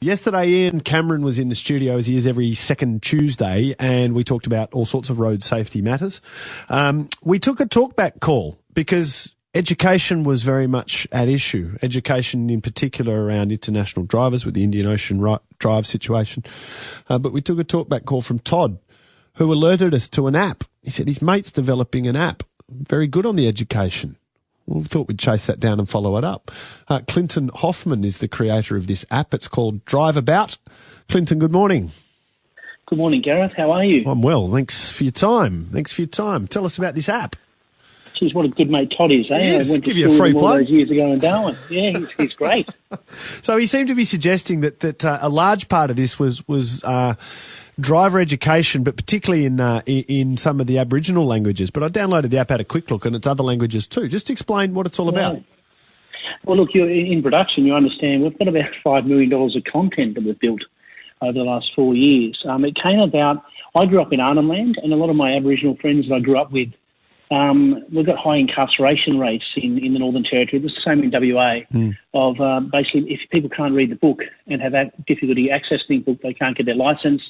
Yesterday, Ian Cameron was in the studio, as he is every second Tuesday, and we talked about all sorts of road safety matters. We took a talkback call because education was very much at issue. Education in particular around international drivers with the Indian Ocean drive situation. But we took a talkback call from Todd, who alerted us to an app. He said his mate's developing an app. Very good on the education. Well, we thought we'd chase that down and follow it up. Clinton Hoffmann is the creator of this app. It's called DriveAbout. Clinton, good morning. Good morning, Gareth. How are you? I'm well. Thanks for your time. Tell us about this app. Geez, what a good mate Todd is, eh? Yes, I went to give you a free all plug. those years ago in Darwin. Yeah, he's great. So he seemed to be suggesting that a large part of this was driver education, but particularly in some of the Aboriginal languages. But I downloaded the app, had a quick look, and it's other languages too. Just explain what it's all about. Well, look, you're in production. You understand we've got about $5 million of content that we've built over the last 4 years. It came about. I grew up in Arnhem Land, and a lot of my Aboriginal friends that I grew up with, we've got high incarceration rates in the Northern Territory. It was the same in WA. Of basically, if people can't read the book and have difficulty accessing the book, they can't get their licence.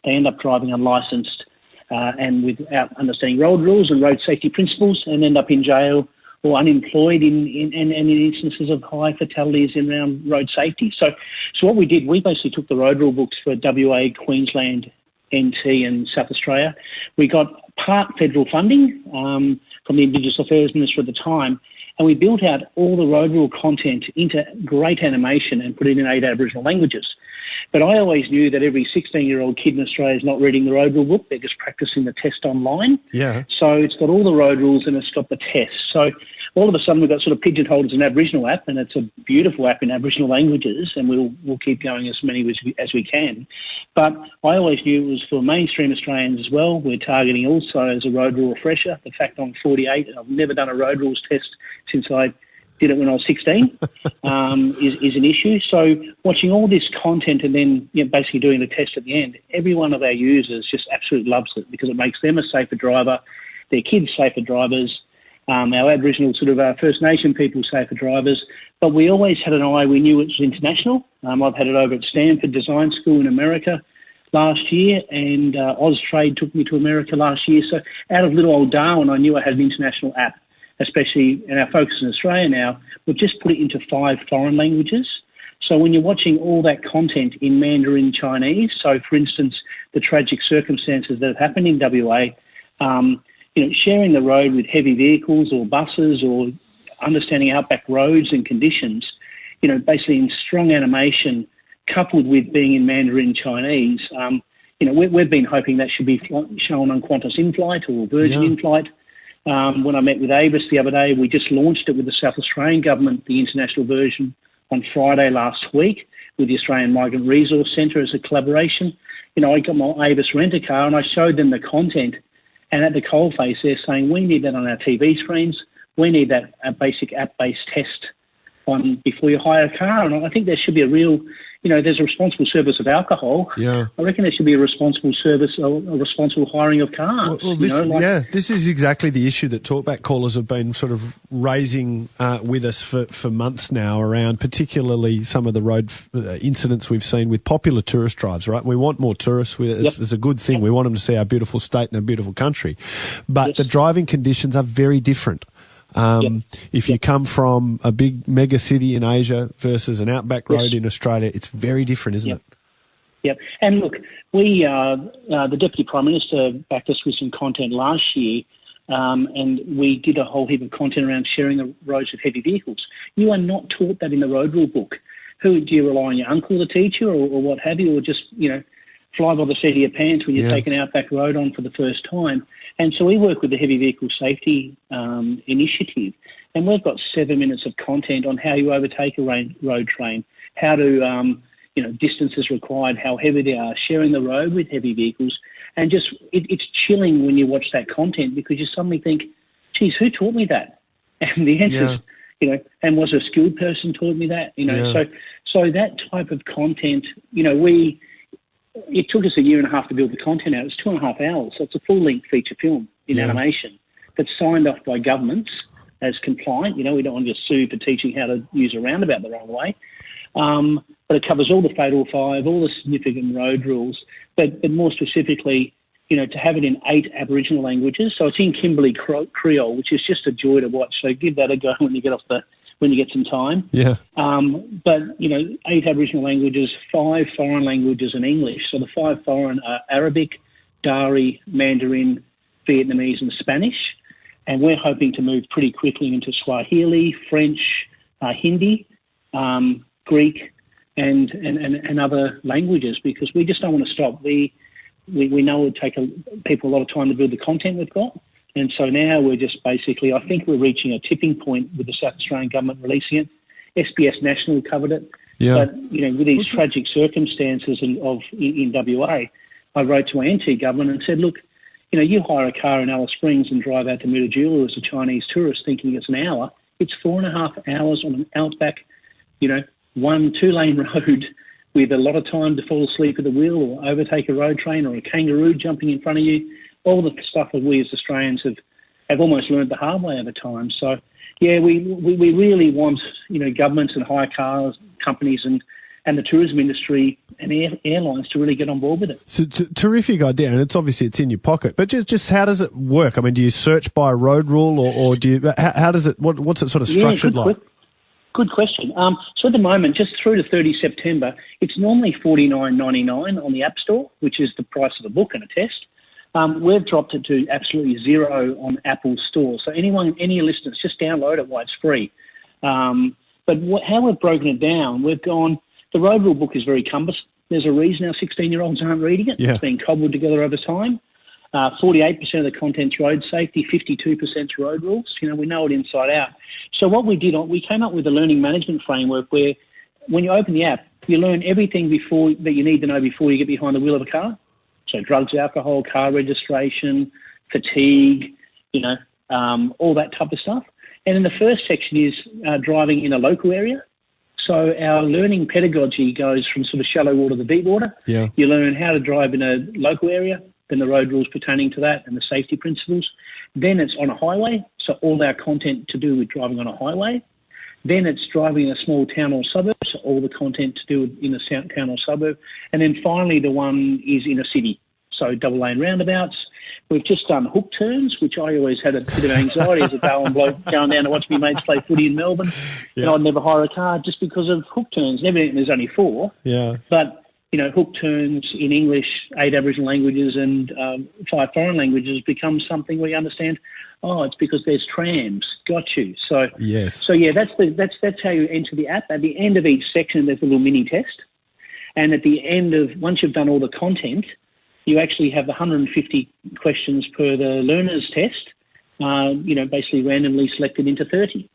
They end up driving unlicensed and without understanding road rules and road safety principles, and end up in jail or unemployed in instances of high fatalities around road safety. So what we did, we basically took the road rule books for WA, Queensland, NT and South Australia. We got part federal funding from the Indigenous Affairs Minister at the time, and we built out all the road rule content into great animation and put it in 8 Aboriginal languages. But I always knew that every 16-year-old kid in Australia is not reading the road rule book. They're just practicing the test online. Yeah. So it's got all the road rules and it's got the test. So all of a sudden we've got sort of pigeonholed as an Aboriginal app, and it's a beautiful app in Aboriginal languages, and we'll keep going as many as we can. But I always knew it was for mainstream Australians as well. We're targeting also as a road rule refresher. The fact I'm 48 and I've never done a road rules test since I did it when I was 16 is an issue. So watching all this content and then basically doing the test at the end, every one of our users just absolutely loves it because it makes them a safer driver, their kids safer drivers, our Aboriginal sort of First Nation people safer drivers. But we always had an eye. We knew it was international. I've had it over at Stanford Design School in America last year, and Austrade took me to America last year. So out of little old Darwin, I knew I had an international app. Especially in our focus in Australia now, we've just put it into 5 foreign languages. So when you're watching all that content in Mandarin Chinese, so for instance, the tragic circumstances that have happened in WA, sharing the road with heavy vehicles or buses or understanding outback roads and conditions, basically in strong animation coupled with being in Mandarin Chinese, we've been hoping that should be shown on Qantas in-flight or Virgin in-flight. When I met with Avis the other day, we just launched it with the South Australian Government, the international version, on Friday last week with the Australian Migrant Resource Centre as a collaboration. I got my Avis rent-a-car and I showed them the content, and at the coalface they're saying, we need that on our TV screens. We need that basic app-based test on before you hire a car. And I think there should be a real, there's a responsible service of alcohol. Yeah. I reckon there should be a responsible service, a responsible hiring of cars. Well, this is exactly the issue that talkback callers have been sort of raising with us for months now around particularly some of the road incidents we've seen with popular tourist drives, right? We want more tourists. It's a good thing. We want them to see our beautiful state and our beautiful country. But the driving conditions are very different. If you come from a big mega city in Asia versus an outback road in Australia, it's very different, isn't it? Yep. And look, we, the Deputy Prime Minister backed us with some content last year, and we did a whole heap of content around sharing the roads with heavy vehicles. You are not taught that in the road rule book. Who do you rely on, your uncle to teach you or what have you, or just, fly by the seat of your pants when you take an outback road on for the first time? And so we work with the Heavy Vehicle Safety Initiative, and we've got 7 minutes of content on how you overtake a road train, how to, distances required, how heavy they are, sharing the road with heavy vehicles. And just, it's chilling when you watch that content because you suddenly think, geez, who taught me that? And the answer is, and was a skilled person taught me that? So that type of content, it took us a year and a half to build the content out. It's 2.5 hours. So it's a full-length feature film in animation that's signed off by governments as compliant. We don't want to get sued for teaching how to use a roundabout the wrong way. But it covers all the Fatal Five, all the significant road rules, but more specifically, to have it in 8 Aboriginal languages. So it's in Kimberley Creole, which is just a joy to watch. So give that a go when you get some time. Yeah. But 8 Aboriginal languages, 5 foreign languages, and English. So the 5 foreign are Arabic, Dari, Mandarin, Vietnamese, and Spanish. And we're hoping to move pretty quickly into Swahili, French, Hindi, Greek, and other languages, because we just don't want to stop. We know it would take people a lot of time to build the content we've got. And so now we're just basically, I think we're reaching a tipping point with the South Australian government releasing it. SBS National covered it. Yeah. But, with these tragic circumstances in WA, I wrote to our NT government and said, look, you hire a car in Alice Springs and drive out to Mutijula as a Chinese tourist thinking it's an hour. It's 4.5 hours on an outback, 1-2-lane road with a lot of time to fall asleep at the wheel or overtake a road train or a kangaroo jumping in front of you. All the stuff that we as Australians have almost learned the hard way over time. So, yeah, we really want, governments and hire cars companies and the tourism industry and airlines to really get on board with it. So, terrific idea, and it's in your pocket. But just how does it work? I mean, do you search by road rule, or do you? How does it? What's it sort of structured like? Good question. So at the moment, just through to 30 September, it's normally $49.99 on the App Store, which is the price of a book and a test. We've dropped it to absolutely zero on Apple Store. So any listeners, just download it while it's free. But how we've broken it down, we've gone. The road rule book is very cumbersome. There's a reason our 16-year-olds aren't reading it. Yeah. It's been cobbled together over time. 48% of the content's road safety, 52% road rules. We know it inside out. So what we did, we came up with a learning management framework where when you open the app, you learn everything that you need to know before you get behind the wheel of a car. So drugs, alcohol, car registration, fatigue, all that type of stuff. And then the first section is driving in a local area. So our learning pedagogy goes from sort of shallow water to deep water. Yeah. You learn how to drive in a local area, then the road rules pertaining to that and the safety principles. Then it's on a highway, so all our content to do with driving on a highway. Then it's driving in a small town or suburb, so all the content to do with in a town or suburb. And then finally the one is in a city, so double lane roundabouts. We've just done hook turns, which I always had a bit of anxiety as a Darwin bloke going down to watch my mates play footy in Melbourne. Yeah. And I'd never hire a car just because of hook turns. There's only 4. Yeah. But, hook turns in English, 8 Aboriginal languages and 5 foreign languages become something we understand. Oh, it's because there's trams. Got you. So, yes. So yeah, that's how you enter the app. At the end of each section, there's a little mini test. And at the end once you've done all the content, you actually have 150 questions per the learner's test, basically randomly selected into 30.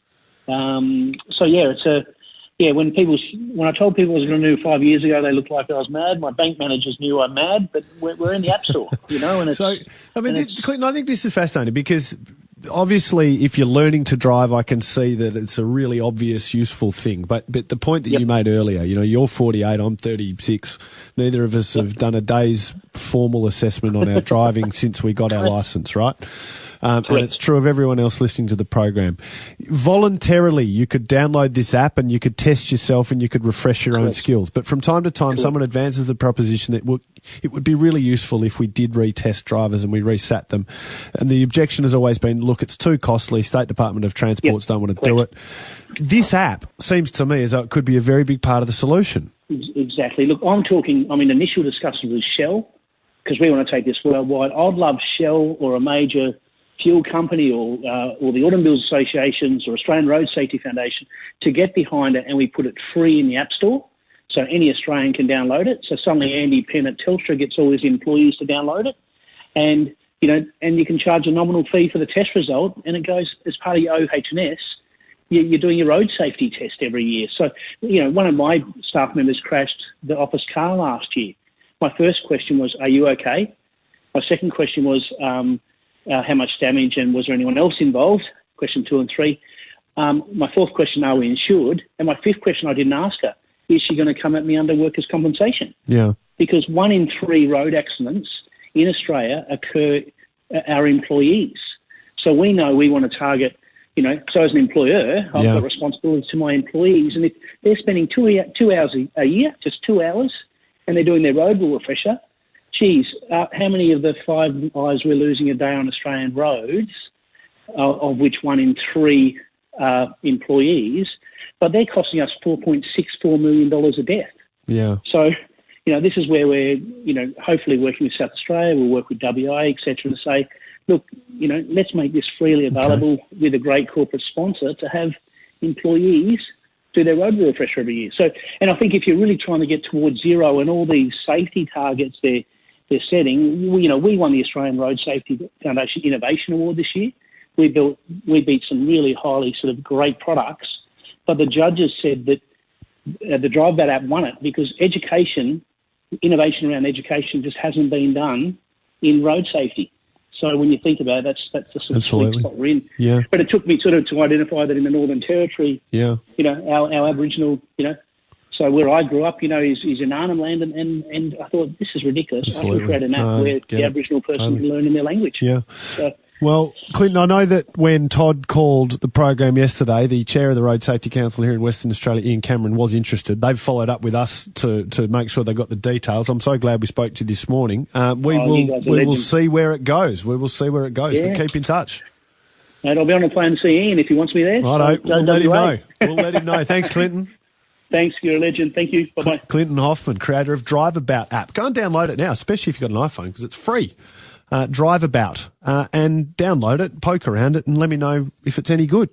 So yeah, when I told people I was going to do 5 years ago, they looked like I was mad. My bank managers knew I'm mad, but we're in the App Store, And it's, so, Clinton, I think this is fascinating because obviously if you're learning to drive, I can see that it's a really obvious, useful thing. But the point that you made earlier, you're 48, I'm 36. Neither of us have done a day's formal assessment on our driving since we got our license, right? And it's true of everyone else listening to the program. Voluntarily, you could download this app and you could test yourself and you could refresh your own skills. But from time to time, someone advances the proposition that it would be really useful if we did retest drivers and we resat them. And the objection has always been, look, it's too costly. State Department of Transports don't want to do it. This app seems to me as though it could be a very big part of the solution. Exactly. Look, initial discussions with Shell, because we want to take this worldwide. I'd love Shell or a major fuel company or the Automobiles Associations or Australian Road Safety Foundation to get behind it, and we put it free in the App Store so any Australian can download it. So suddenly Andy Penn at Telstra gets all his employees to download it, and you can charge a nominal fee for the test result, and it goes as part of your OH&S. You're doing your road safety test every year. So, one of my staff members crashed the office car last year. My first question was, are you okay? My second question was, how much damage and was there anyone else involved? Question 2 and 3. My fourth question, are we insured? And my fifth question, I didn't ask her, is she going to come at me under workers' compensation? Yeah. Because 1 in 3 road accidents in Australia occur our employees. So we know we want to target So as an employer, I've got responsibility to my employees, and if they're spending 2 hours a year, just 2 hours, and they're doing their road rule refresher, geez, how many of the 5 lives we're losing a day on Australian roads, of which 1 in 3 are employees, but they're costing us $4.64 million a death. Yeah. So, this is where we're, hopefully working with South Australia, we'll work with WA, et cetera, to say, look, let's make this freely available with a great corporate sponsor to have employees do their road refresher every year. So, and I think if you're really trying to get towards zero and all these safety targets they're setting, we won the Australian Road Safety Foundation Innovation Award this year. We beat some really highly sort of great products, but the judges said that the DriveAbout app won it because innovation around education just hasn't been done in road safety. So when you think about it, that's the sort of sweet spot we're in. Yeah. But it took me sort of to identify that in the Northern Territory, our Aboriginal, so where I grew up, is in Arnhem Land, and I thought, this is ridiculous. Absolutely. I should create an app where the Aboriginal person can learn in their language. Yeah. So, well, Clinton, I know that when Todd called the program yesterday, the chair of the Road Safety Council here in Western Australia, Ian Cameron, was interested. They've followed up with us to make sure they got the details. I'm so glad we spoke to you this morning. We will see where it goes. We will see where it goes. But keep in touch. Mate, I'll be on the plane to see Ian if he wants me there. Righto, we'll let him know. We'll let him know. Thanks, Clinton. Thanks, you're a legend. Thank you. Bye-bye. Clinton Hoffmann, creator of DriveAbout app. Go and download it now, especially if you've got an iPhone, because it's free. DriveAbout, and download it, poke around it, and let me know if it's any good.